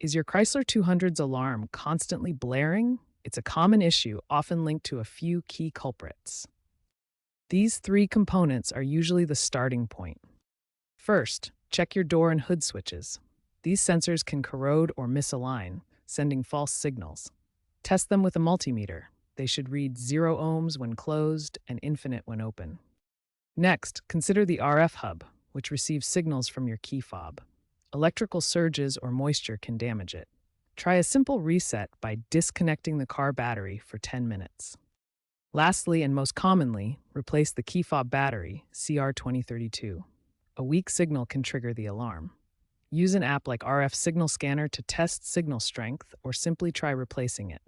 Is your Chrysler 200's alarm constantly blaring? It's a common issue, often linked to a few key culprits. These three components are usually the starting point. First, check your door and hood switches. These sensors can corrode or misalign, sending false signals. Test them with a multimeter. They should read 0 ohms when closed and infinite when open. Next, consider the RF hub, which receives signals from your key fob. Electrical surges or moisture can damage it. Try a simple reset by disconnecting the car battery for 10 minutes. Lastly, and most commonly, replace the key fob battery, CR2032. A weak signal can trigger the alarm. Use an app like RF Signal Scanner to test signal strength or simply try replacing it.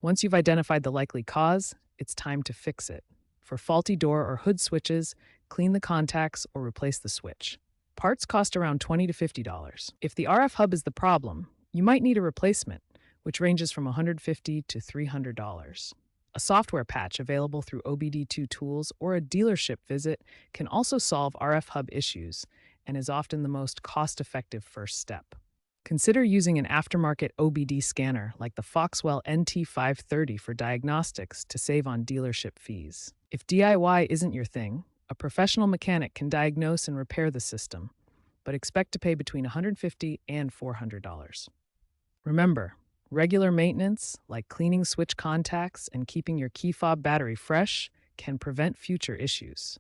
Once you've identified the likely cause, it's time to fix it. For faulty door or hood switches, clean the contacts or replace the switch. Parts cost around $20 to $50. If the RF hub is the problem, you might need a replacement, which ranges from $150 to $300. A software patch available through OBD2 tools or a dealership visit can also solve RF hub issues and is often the most cost-effective first step. Consider using an aftermarket OBD scanner like the Foxwell NT530 for diagnostics to save on dealership fees. If DIY isn't your thing, a professional mechanic can diagnose and repair the system, but expect to pay between $150 and $400. Remember, regular maintenance, like cleaning switch contacts and keeping your key fob battery fresh, can prevent future issues.